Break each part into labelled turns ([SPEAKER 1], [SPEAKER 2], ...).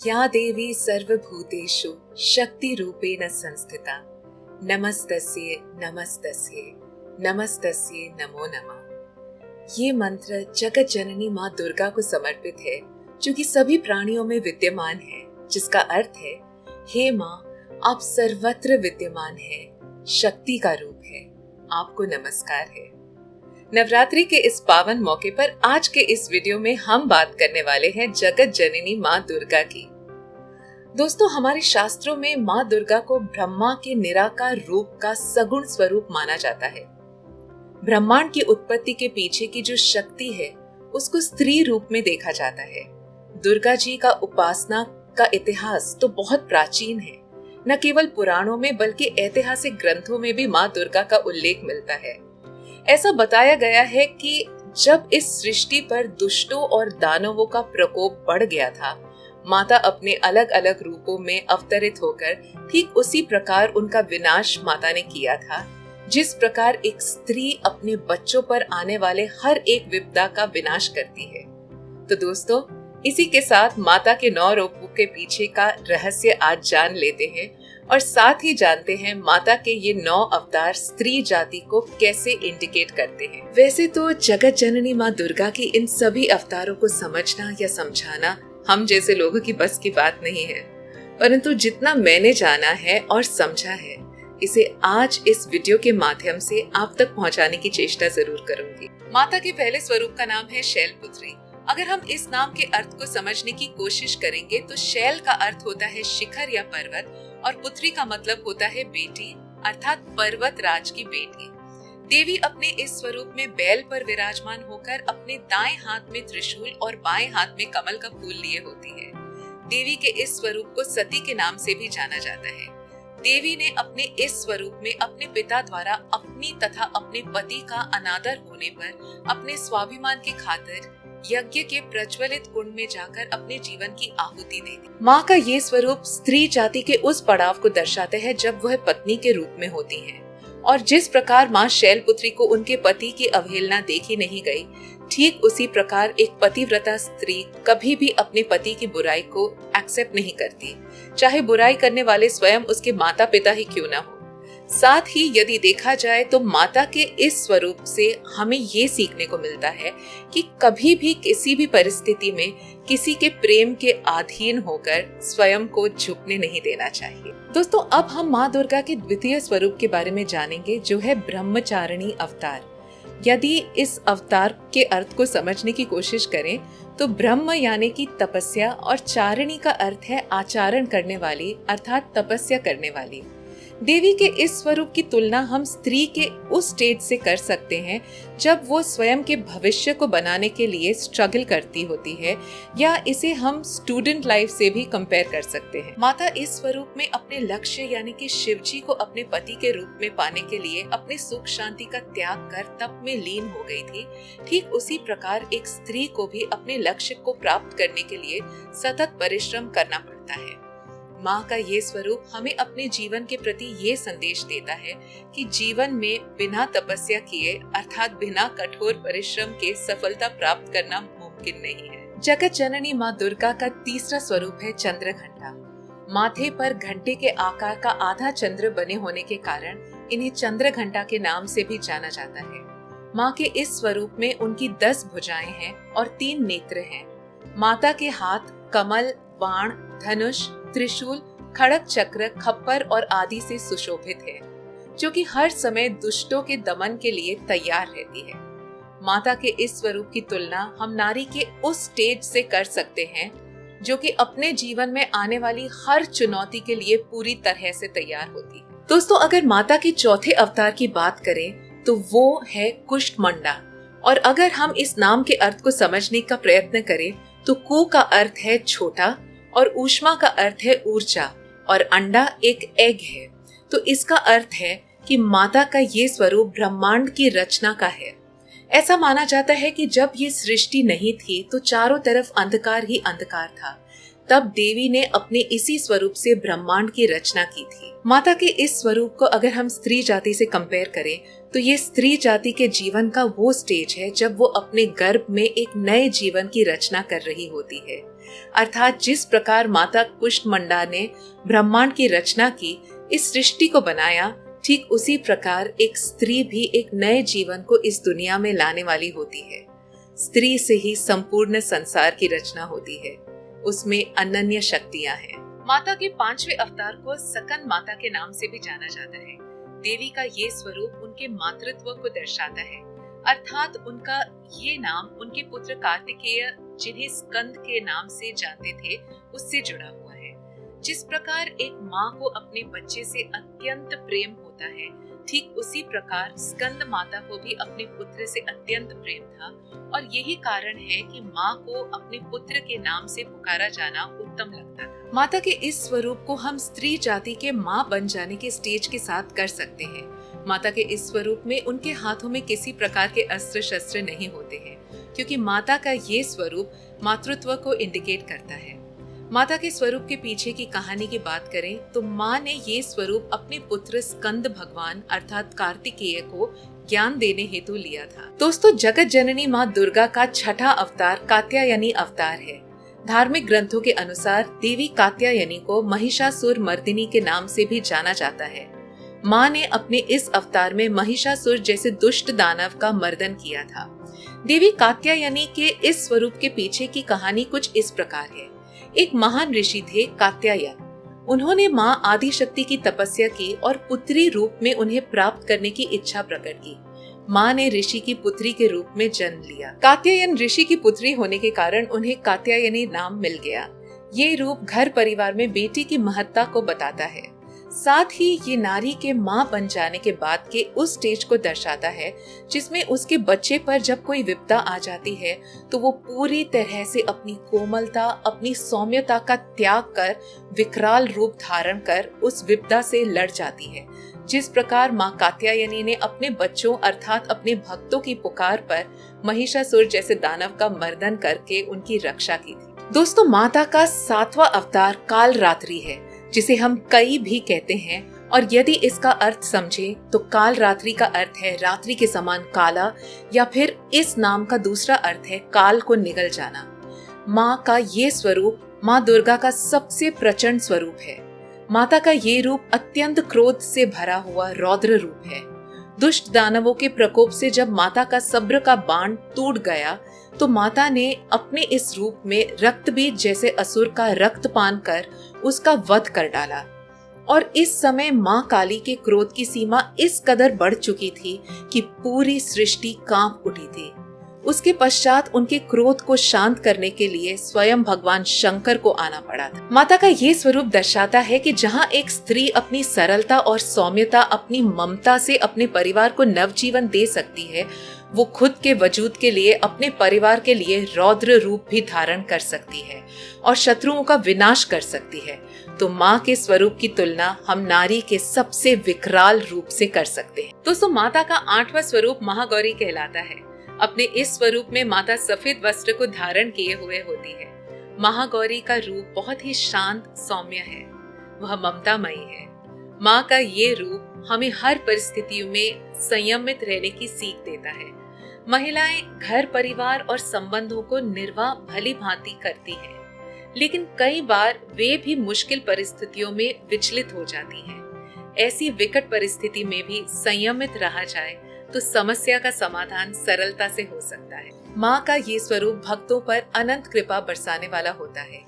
[SPEAKER 1] या देवी सर्वभूतेषु शक्तिरूपेण संस्थिता नमस्तस्यै नमस्तस्यै नमस्तस्यै नमो नमः। ये मंत्र जगत जननी माँ दुर्गा को समर्पित है, जो कि सभी प्राणियों में विद्यमान है, जिसका अर्थ है हे माँ, आप सर्वत्र विद्यमान है, शक्ति का रूप है, आपको नमस्कार है। नवरात्रि के इस पावन मौके पर आज के इस वीडियो में हम बात करने वाले हैं जगत जननी माँ दुर्गा की। दोस्तों, हमारे शास्त्रों में माँ दुर्गा को ब्रह्मा के निराकार रूप का सगुण स्वरूप माना जाता है। ब्रह्मांड की उत्पत्ति के पीछे की जो शक्ति है, उसको स्त्री रूप में देखा जाता है। दुर्गा जी का उपासना का इतिहास तो बहुत प्राचीन है। न केवल पुराणों में बल्कि ऐतिहासिक ग्रंथों में भी माँ दुर्गा का उल्लेख मिलता है। ऐसा बताया गया है कि जब इस सृष्टि पर दुष्टों और दानवों का प्रकोप बढ़ गया था, माता अपने अलग अलग रूपों में अवतरित होकर ठीक उसी प्रकार उनका विनाश माता ने किया था, जिस प्रकार एक स्त्री अपने बच्चों पर आने वाले हर एक विपदा का विनाश करती है। तो दोस्तों, इसी के साथ माता के 9 रूपों के पीछे का रहस्य आज जान लेते हैं और साथ ही जानते हैं माता के ये 9 अवतार स्त्री जाति को कैसे इंडिकेट करते हैं। वैसे तो जगत जननी माँ दुर्गा की इन सभी अवतारों को समझना या समझाना हम जैसे लोगों की बस की बात नहीं है, परंतु जितना मैंने जाना है और समझा है, इसे आज इस वीडियो के माध्यम से आप तक पहुंचाने की चेष्टा जरूर करूंगी। माता के पहले स्वरूप का नाम है शैलपुत्री। अगर हम इस नाम के अर्थ को समझने की कोशिश करेंगे तो शैल का अर्थ होता है शिखर या पर्वत और पुत्री का मतलब होता है बेटी, अर्थात पर्वत राज की बेटी। देवी अपने इस स्वरूप में बैल पर विराजमान होकर अपने दाएं हाथ में त्रिशूल और बाएं हाथ में कमल का फूल लिए होती है। देवी के इस स्वरूप को सती के नाम से भी जाना जाता है। देवी ने अपने इस स्वरूप में अपने पिता द्वारा अपनी तथा अपने पति का अनादर होने पर अपने स्वाभिमान की खातिर यज्ञ के प्रज्वलित कुंड में जाकर अपने जीवन की आहुति दे दी। माँ का ये स्वरूप स्त्री जाति के उस पड़ाव को दर्शाते हैं जब वह पत्नी के रूप में होती हैं, और जिस प्रकार माँ शैलपुत्री को उनके पति की अवहेलना देखी नहीं गई, ठीक उसी प्रकार एक पतिव्रता स्त्री कभी भी अपने पति की बुराई को एक्सेप्ट नहीं करती, चाहे बुराई करने वाले स्वयं उसके माता पिता ही क्यों ना हो। साथ ही यदि देखा जाए तो माता के इस स्वरूप से हमें ये सीखने को मिलता है कि कभी भी किसी भी परिस्थिति में किसी के प्रेम के अधीन होकर स्वयं को झुकने नहीं देना चाहिए। दोस्तों, अब हम माँ दुर्गा के द्वितीय स्वरूप के बारे में जानेंगे, जो है ब्रह्मचारिणी अवतार। यदि इस अवतार के अर्थ को समझने की कोशिश करें तो ब्रह्म यानी कि तपस्या और चारिणी का अर्थ है आचरण करने वाली, अर्थात तपस्या करने वाली। देवी के इस स्वरूप की तुलना हम स्त्री के उस स्टेज से कर सकते हैं जब वो स्वयं के भविष्य को बनाने के लिए स्ट्रगल करती होती है, या इसे हम स्टूडेंट लाइफ से भी कंपेयर कर सकते हैं। माता इस स्वरूप में अपने लक्ष्य यानी कि शिव जी को अपने पति के रूप में पाने के लिए अपने सुख शांति का त्याग कर तप में लीन हो गई थी। ठीक उसी प्रकार एक स्त्री को भी अपने लक्ष्य को प्राप्त करने के लिए सतत परिश्रम करना पड़ता है। माँ का ये स्वरूप हमें अपने जीवन के प्रति ये संदेश देता है कि जीवन में बिना तपस्या किए, अर्थात बिना कठोर परिश्रम के सफलता प्राप्त करना मुमकिन नहीं है। जगत जननी माँ दुर्गा का तीसरा स्वरूप है चंद्रघंटा। माथे पर घंटे के आकार का आधा चंद्र बने होने के कारण इन्हें चंद्रघंटा के नाम से भी जाना जाता है। माँ के इस स्वरूप में उनकी 10 भुजाएं हैं और 3 नेत्र हैं। माता के हाथ कमल, बाण, धनुष, त्रिशूल, खड़ग चक्र, खप्पर और आदि से सुशोभित है, जो कि हर समय दुष्टों के दमन के लिए तैयार रहती है। माता के इस स्वरूप की तुलना हम नारी के उस स्टेज से कर सकते हैं जो कि अपने जीवन में आने वाली हर चुनौती के लिए पूरी तरह से तैयार होती है। दोस्तों, अगर माता के चौथे अवतार की बात करें तो वो है कुष्ठमंडा, और अगर हम इस नाम के अर्थ को समझने का प्रयत्न करें तो कु का अर्थ है छोटा और ऊष्मा का अर्थ है ऊर्जा और अंडा एक एग है। तो इसका अर्थ है कि माता का ये स्वरूप ब्रह्मांड की रचना का है। ऐसा माना जाता है कि जब ये सृष्टि नहीं थी तो चारों तरफ अंधकार ही अंधकार था। तब देवी ने अपने इसी स्वरूप से ब्रह्मांड की रचना की थी। माता के इस स्वरूप को अगर हम स्त्री जाति से कंपेयर करें तो ये स्त्री जाति के जीवन का वो स्टेज है जब वो अपने गर्भ में एक नए जीवन की रचना कर रही होती है। अर्थात जिस प्रकार माता कुष्टमंडा ने ब्रह्मांड की रचना की, इस सृष्टि को बनाया, ठीक उसी प्रकार एक स्त्री भी एक नए जीवन को इस दुनिया में लाने वाली होती है। स्त्री से ही संपूर्ण संसार की रचना होती है, उसमें अनन्य शक्तियां हैं। माता के 5वें अवतार को सकन माता के नाम से भी जाना जाता है। देवी का ये स्वरूप उनके मातृत्व को दर्शाता है, अर्थात उनका ये नाम उनके पुत्र कार्तिकेय, जिन्हें स्कंद के नाम से जानते थे, उससे जुड़ा हुआ है। जिस प्रकार एक माँ को अपने बच्चे से अत्यंत प्रेम होता है, ठीक उसी प्रकार स्कंद माता को भी अपने पुत्र से अत्यंत प्रेम था, और यही कारण है कि माँ को अपने पुत्र के नाम से पुकारा जाना उत्तम लगता था। माता के इस स्वरूप को हम स्त्री जाति के माँ बन जाने के स्टेज के साथ कर सकते हैं। माता के इस स्वरूप में उनके हाथों में किसी प्रकार के अस्त्र शस्त्र नहीं होते हैं, क्योंकि माता का ये स्वरूप मातृत्व को इंडिकेट करता है। माता के स्वरूप के पीछे की कहानी की बात करें तो माँ ने ये स्वरूप अपने पुत्र स्कंद भगवान अर्थात कार्तिकेय को ज्ञान देने हेतु लिया था। दोस्तों, जगत जननी माँ दुर्गा का छठा अवतार कात्यायनी अवतार है। धार्मिक ग्रंथों के अनुसार देवी कात्यायनी को महिषासुर मर्दिनी के नाम से भी जाना जाता है। माँ ने अपने इस अवतार में महिषासुर जैसे दुष्ट दानव का मर्दन किया था। देवी कात्यायनी के इस स्वरूप के पीछे की कहानी कुछ इस प्रकार है। एक महान ऋषि थे कात्यायन। उन्होंने माँ आदिशक्ति की तपस्या की और पुत्री रूप में उन्हें प्राप्त करने की इच्छा प्रकट की। माँ ने ऋषि की पुत्री के रूप में जन्म लिया। कात्यायन ऋषि की पुत्री होने के कारण उन्हें कात्यायनी नाम मिल गया। ये रूप घर परिवार में बेटी की महत्ता को बताता है। साथ ही ये नारी के माँ बन जाने के बाद के उस स्टेज को दर्शाता है जिसमें उसके बच्चे पर जब कोई विपदा आ जाती है तो वो पूरी तरह से अपनी कोमलता, अपनी सौम्यता का त्याग कर विकराल रूप धारण कर उस विपदा से लड़ जाती है। जिस प्रकार माँ कात्यायनी ने अपने बच्चों अर्थात अपने भक्तों की पुकार पर महिषासुर जैसे दानव का मर्दन करके उनकी रक्षा की थी। दोस्तों, माता का 7वां अवतार काल रात्रि है, जिसे हम कई भी कहते हैं, और यदि इसका अर्थ समझें तो काल रात्रि का अर्थ है रात्रि के समान काला, या फिर इस नाम का दूसरा अर्थ है काल को निगल जाना। माँ का ये स्वरूप माँ दुर्गा का सबसे प्रचंड स्वरूप है। माता का ये रूप अत्यंत क्रोध से भरा हुआ रौद्र रूप है। दुष्ट दानवों के प्रकोप से जब माता का सब्र का बाण टूट गया तो माता ने अपने इस रूप में रक्तबीज जैसे असुर का रक्तपान कर उसका वध कर डाला। और इस समय माँ काली के क्रोध की सीमा इस कदर बढ़ चुकी थी कि पूरी सृष्टि कांप उठी थी। उसके पश्चात उनके क्रोध को शांत करने के लिए स्वयं भगवान शंकर को आना पड़ा था। माता का ये स्वरूप दर्शाता है कि जहाँ एक स्त्री अपनी सरलता और सौम्यता, अपनी ममता से अपने परिवार को नवजीवन दे सकती है, वो खुद के वजूद के लिए, अपने परिवार के लिए रौद्र रूप भी धारण कर सकती है और शत्रुओं का विनाश कर सकती है। तो माँ के स्वरूप की तुलना हम नारी के सबसे विकराल रूप से कर सकते हैं। दोस्तों, माता का 8वां स्वरूप महागौरी कहलाता है। अपने इस स्वरूप में माता सफेद वस्त्र को धारण किए हुए होती है। महागौरी का रूप बहुत ही शांत सौम्य है, वह ममतामयी है। माँ का ये रूप हमें हर परिस्थितियों में संयमित रहने की सीख देता है। महिलाएं घर परिवार और संबंधों को निर्वाह भली भांति करती हैं, लेकिन कई बार वे भी मुश्किल परिस्थितियों में विचलित हो जाती हैं। ऐसी विकट परिस्थिति में भी संयमित रहा जाए तो समस्या का समाधान सरलता से हो सकता है। माँ का ये स्वरूप भक्तों पर अनंत कृपा बरसाने वाला होता है।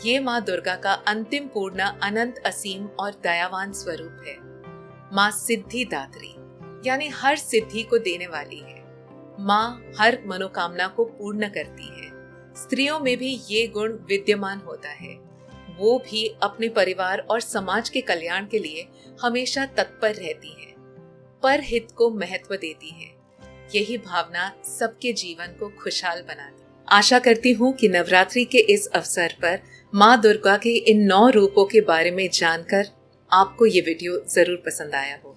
[SPEAKER 1] ये माँ दुर्गा का अंतिम पूर्ण, अनंत, असीम और दयावान स्वरूप है। माँ सिद्धि दात्री यानी हर सिद्धि को देने वाली है। माँ हर मनोकामना को पूर्ण करती है। स्त्रियों में भी ये गुण विद्यमान होता है। वो भी अपने परिवार और समाज के कल्याण के लिए हमेशा तत्पर रहती है, पर हित को महत्व देती है। यही भावना सबके जीवन को खुशहाल बनाती है। आशा करती हूँ कि नवरात्रि के इस अवसर पर माँ दुर्गा के इन 9 रूपों के बारे में जानकर आपको ये वीडियो जरूर पसंद आया होगा।